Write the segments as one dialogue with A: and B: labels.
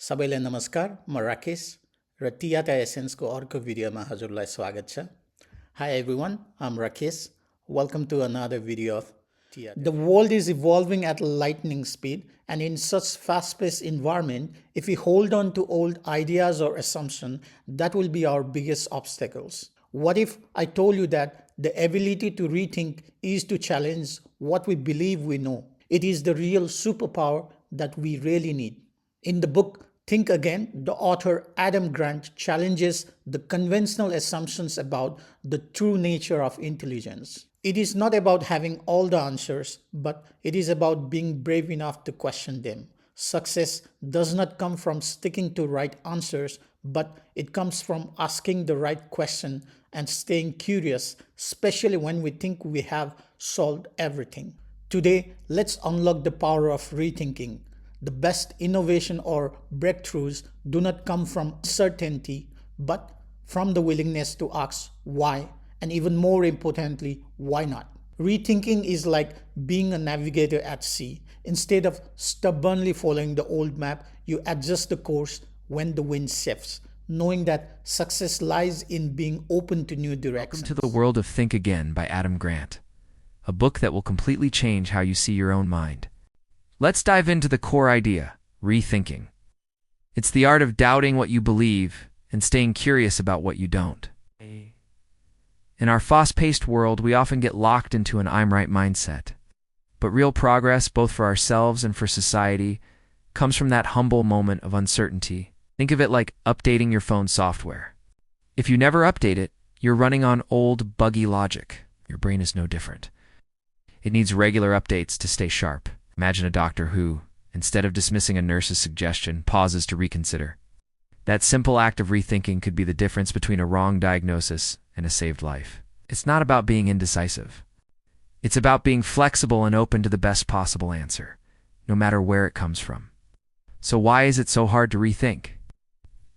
A: सबैलाई नमस्कार म राकेश र TyataEssenceको अर्को भिडियोमा हजुरलाई स्वागत छ. Hi everyone, I'm Rakesh. Welcome to another video of Tyata. The world is evolving at lightning speed, and in such fast-paced environment, if we hold on to old ideas or assumptions, that will be our biggest obstacles. What if I told you that the ability to rethink is to challenge what we believe we know? It is the real superpower that we really need. In the book Think Again, the author Adam Grant challenges the conventional assumptions about the true nature of intelligence. It is not about having all the answers, but it is about being brave enough to question them. Success does not come from sticking to right answers, but it comes from asking the right question and staying curious, especially when we think we have solved everything. Today, let's unlock the power of rethinking. The best innovation or breakthroughs do not come from certainty, but from the willingness to ask why, and even more importantly, why not. Rethinking is like being a navigator at sea. Instead of stubbornly following the old map, you adjust the course when the wind shifts, knowing that success lies in being open to new directions.
B: Welcome to the world of Think Again by Adam Grant, a book that will completely change how you see your own mind. Let's dive into the core idea, rethinking. It's the art of doubting what you believe and staying curious about what you don't. In our fast-paced world, we often get locked into an I'm right mindset. But real progress, both for ourselves and for society, comes from that humble moment of uncertainty. Think of it like updating your phone software. If you never update it, you're running on old, buggy logic. Your brain is no different. It needs regular updates to stay sharp. Imagine a doctor who, instead of dismissing a nurse's suggestion, pauses to reconsider. That simple act of rethinking could be the difference between a wrong diagnosis and a saved life. It's not about being indecisive. It's about being flexible and open to the best possible answer, no matter where it comes from. So why is it so hard to rethink?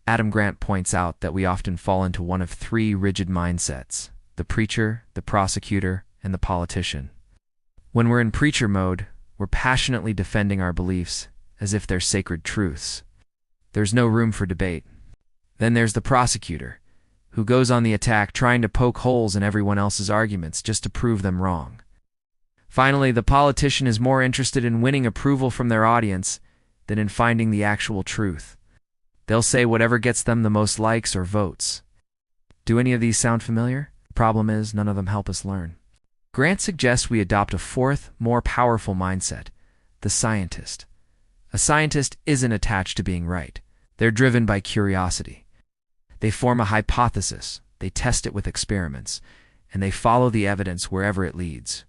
B: Adam Grant points out that we often fall into one of three rigid mindsets: the preacher, the prosecutor, and the politician. When we're in preacher mode, we're passionately defending our beliefs as if they're sacred truths. There's no room for debate. Then there's the prosecutor, who goes on the attack trying to poke holes in everyone else's arguments just to prove them wrong. Finally, the politician is more interested in winning approval from their audience than in finding the actual truth. They'll say whatever gets them the most likes or votes. Do any of these sound familiar? The problem is, none of them help us learn. Grant suggests we adopt a fourth, more powerful mindset: the scientist. A scientist isn't attached to being right. They're driven by curiosity. They form a hypothesis, they test it with experiments, and they follow the evidence wherever it leads,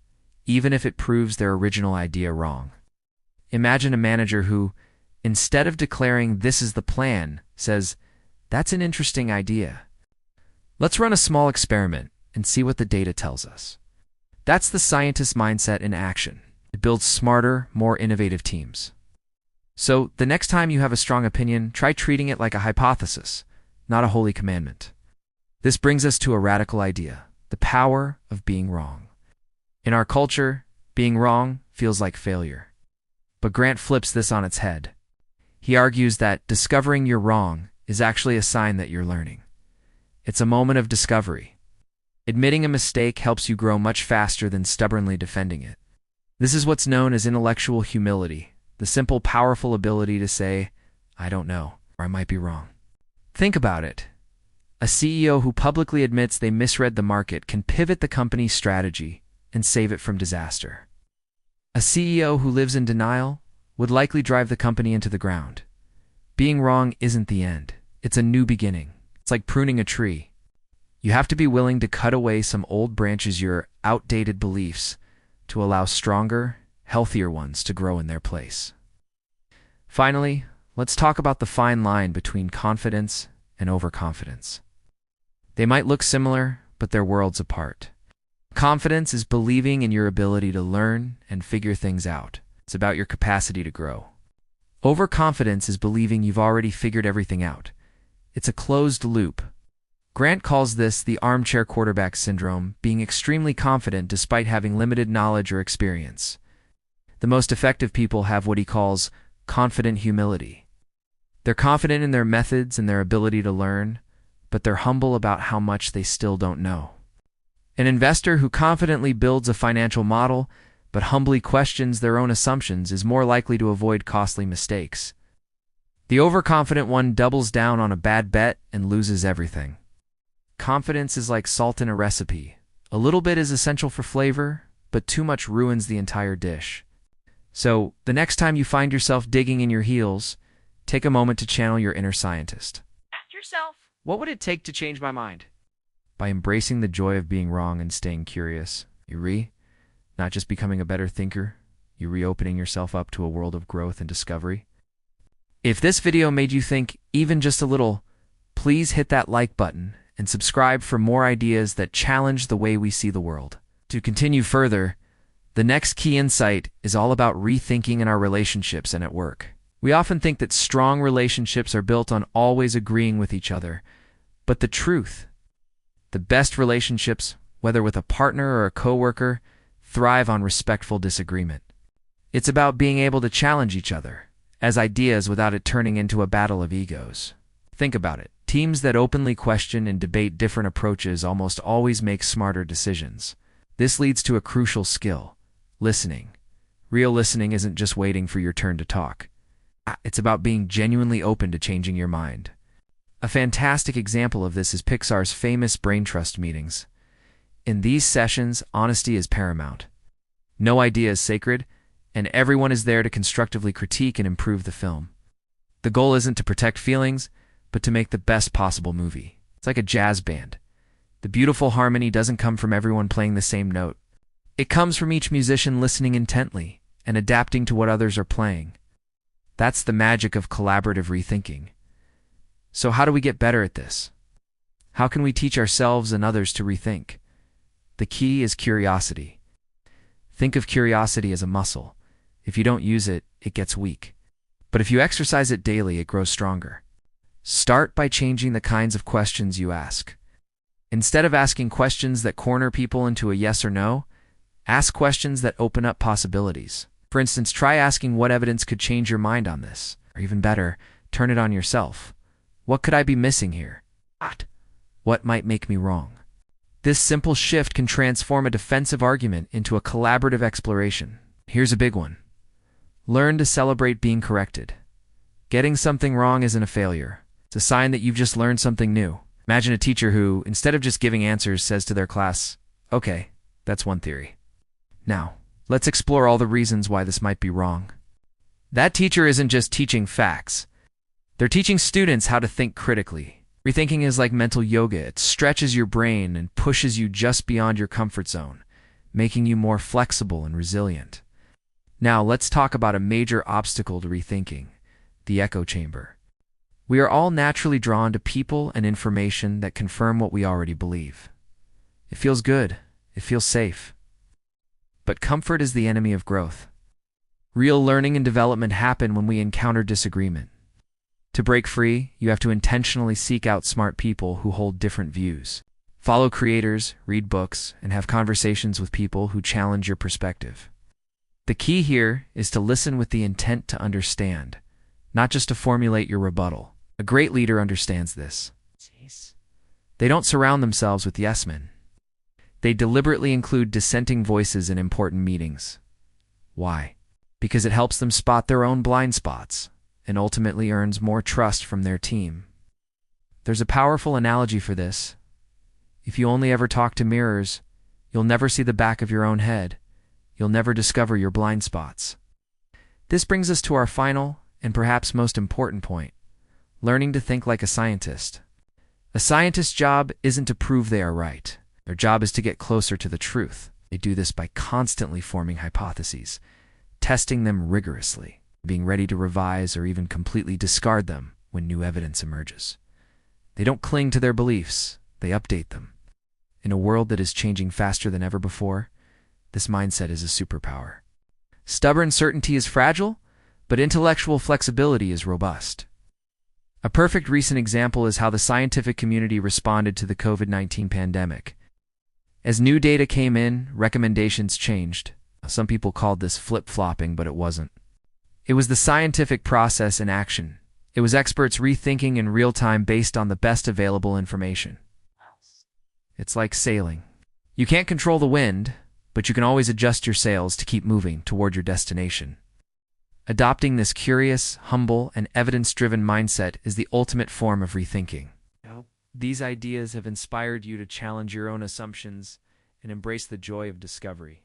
B: even if it proves their original idea wrong. Imagine a manager who, instead of declaring "this is the plan," says, "That's an interesting idea. Let's run a small experiment and see what the data tells us." That's the scientist mindset in action. It builds smarter, more innovative teams. So, the next time you have a strong opinion, try treating it like a hypothesis, not a holy commandment. This brings us to a radical idea: the power of being wrong. In our culture, being wrong feels like failure. But Grant flips this on its head. He argues that discovering you're wrong is actually a sign that you're learning. It's a moment of discovery. Admitting a mistake helps you grow much faster than stubbornly defending it. This is what's known as intellectual humility, the simple, powerful ability to say, "I don't know," or "I might be wrong." Think about it. A CEO who publicly admits they misread the market can pivot the company's strategy and save it from disaster. A CEO who lives in denial would likely drive the company into the ground. Being wrong isn't the end. It's a new beginning. It's like pruning a tree. You have to be willing to cut away some old branches, your outdated beliefs, to allow stronger, healthier ones to grow in their place. Finally, let's talk about the fine line between confidence and overconfidence. They might look similar, but they're worlds apart. Confidence is believing in your ability to learn and figure things out. It's about your capacity to grow. Overconfidence is believing you've already figured everything out. It's a closed loop. Grant calls this the armchair quarterback syndrome, being extremely confident despite having limited knowledge or experience. The most effective people have what he calls confident humility. They're confident in their methods and their ability to learn, but they're humble about how much they still don't know. An investor who confidently builds a financial model but humbly questions their own assumptions is more likely to avoid costly mistakes. The overconfident one doubles down on a bad bet and loses everything. Confidence is like salt in a recipe. A little bit is essential for flavor, but too much ruins the entire dish. So, the next time you find yourself digging in your heels, take a moment to channel your inner scientist. Ask yourself, what would it take to change my mind? By embracing the joy of being wrong and staying curious, not just becoming a better thinker, you're reopening yourself up to a world of growth and discovery. If this video made you think even just a little, please hit that like button and subscribe for more ideas that challenge the way we see the world. To continue further, the next key insight is all about rethinking in our relationships and at work. We often think that strong relationships are built on always agreeing with each other, but the best relationships, whether with a partner or a coworker, thrive on respectful disagreement. It's about being able to challenge each other as ideas without it turning into a battle of egos. Think about it. Teams that openly question and debate different approaches almost always make smarter decisions. This leads to a crucial skill: listening. Real listening isn't just waiting for your turn to talk. It's about being genuinely open to changing your mind. A fantastic example of this is Pixar's famous brain trust meetings. In these sessions, honesty is paramount. No idea is sacred, and everyone is there to constructively critique and improve the film. The goal isn't to protect feelings, but to make the best possible movie. It's like a jazz band. The beautiful harmony doesn't come from everyone playing the same note. It comes from each musician listening intently and adapting to what others are playing. That's the magic of collaborative rethinking. So how do we get better at this? How can we teach ourselves and others to rethink? The key is curiosity. Think of curiosity as a muscle. If you don't use it, it gets weak. But if you exercise it daily, it grows stronger. Start by changing the kinds of questions you ask. Instead of asking questions that corner people into a yes or no, ask questions that open up possibilities. For instance, try asking what evidence could change your mind on this. Or even better, turn it on yourself. What could I be missing here? What might make me wrong? This simple shift can transform a defensive argument into a collaborative exploration. Here's a big one. Learn to celebrate being corrected. Getting something wrong isn't a failure. It's a sign that you've just learned something new. Imagine a teacher who, instead of just giving answers, says to their class, "Okay, that's one theory. Now, let's explore all the reasons why this might be wrong." That teacher isn't just teaching facts. They're teaching students how to think critically. Rethinking is like mental yoga. It stretches your brain and pushes you just beyond your comfort zone, making you more flexible and resilient. Now, let's talk about a major obstacle to rethinking: the echo chamber. We are all naturally drawn to people and information that confirm what we already believe. It feels good. It feels safe. But comfort is the enemy of growth. Real learning and development happen when we encounter disagreement. To break free, you have to intentionally seek out smart people who hold different views. Follow creators, read books, and have conversations with people who challenge your perspective. The key here is to listen with the intent to understand, not just to formulate your rebuttal. A great leader understands this. They don't surround themselves with yes-men. They deliberately include dissenting voices in important meetings. Why? Because it helps them spot their own blind spots and ultimately earns more trust from their team. There's a powerful analogy for this. If you only ever talk to mirrors, you'll never see the back of your own head. You'll never discover your blind spots. This brings us to our final and perhaps most important point: learning to think like a scientist. A scientist's job isn't to prove they are right. Their job is to get closer to the truth. They do this by constantly forming hypotheses, testing them rigorously, being ready to revise or even completely discard them when new evidence emerges. They don't cling to their beliefs, they update them. In a world that is changing faster than ever before, this mindset is a superpower. Stubborn certainty is fragile, but intellectual flexibility is robust. A perfect recent example is how the scientific community responded to the COVID-19 pandemic. As new data came in, recommendations changed. Some people called this flip-flopping, but it wasn't. It was the scientific process in action. It was experts rethinking in real time based on the best available information. It's like sailing. You can't control the wind, but you can always adjust your sails to keep moving toward your destination. Adopting this curious, humble, and evidence-driven mindset is the ultimate form of rethinking. These ideas have inspired you to challenge your own assumptions and embrace the joy of discovery.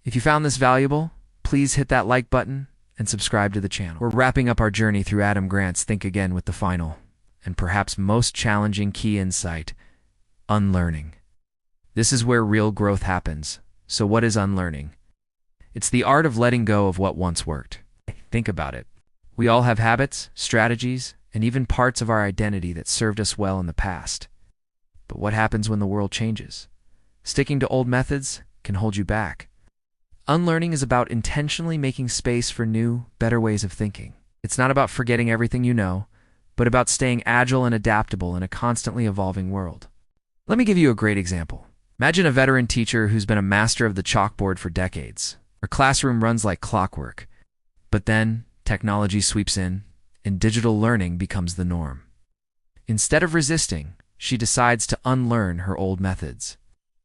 B: If you found this valuable, please hit that like button and subscribe to the channel. We're wrapping up our journey through Adam Grant's Think Again with the final, and perhaps most challenging key insight, unlearning. This is where real growth happens. So what is unlearning? It's the art of letting go of what once worked. Think about it. We all have habits, strategies, and even parts of our identity that served us well in the past. But what happens when the world changes? Sticking to old methods can hold you back. Unlearning is about intentionally making space for new, better ways of thinking. It's not about forgetting everything you know, but about staying agile and adaptable in a constantly evolving world. Let me give you a great example. Imagine a veteran teacher who's been a master of the chalkboard for decades. Her classroom runs like clockwork. But then, technology sweeps in, and digital learning becomes the norm. Instead of resisting, she decides to unlearn her old methods.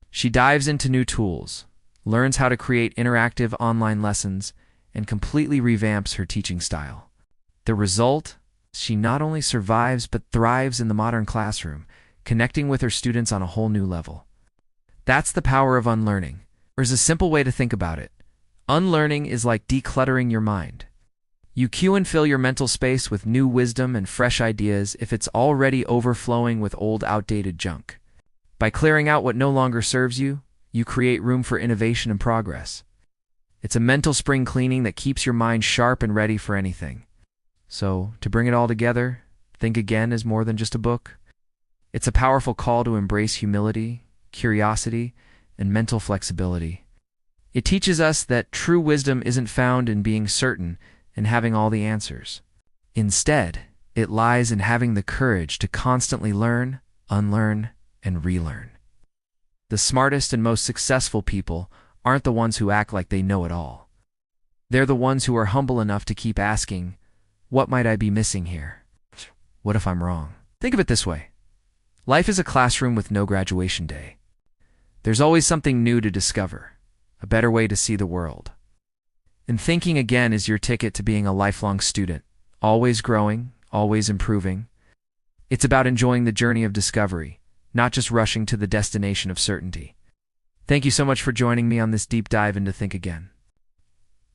B: She dives into new tools, learns how to create interactive online lessons, and completely revamps her teaching style. The result? She not only survives but thrives in the modern classroom, connecting with her students on a whole new level. That's the power of unlearning. There's a simple way to think about it. Unlearning is like decluttering your mind. You cue and fill your mental space with new wisdom and fresh ideas if it's already overflowing with old, outdated junk. By clearing out what no longer serves you, you create room for innovation and progress. It's a mental spring cleaning that keeps your mind sharp and ready for anything. So, to bring it all together, Think Again is more than just a book. It's a powerful call to embrace humility, curiosity, and mental flexibility. It teaches us that true wisdom isn't found in being certain and having all the answers. Instead, it lies in having the courage to constantly learn, unlearn, and relearn. The smartest and most successful people aren't the ones who act like they know it all. They're the ones who are humble enough to keep asking, what might I be missing here? What if I'm wrong? Think of it this way. Life is a classroom with no graduation day. There's always something new to discover, a better way to see the world. And Thinking Again is your ticket to being a lifelong student, always growing, always improving. It's about enjoying the journey of discovery, not just rushing to the destination of certainty. Thank you so much for joining me on this deep dive into Think Again.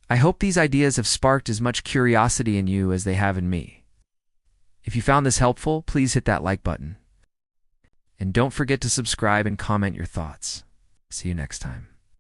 B: I hope these ideas have sparked as much curiosity in you as they have in me. If you found this helpful, please hit that like button. And don't forget to subscribe and comment your thoughts. See you next time.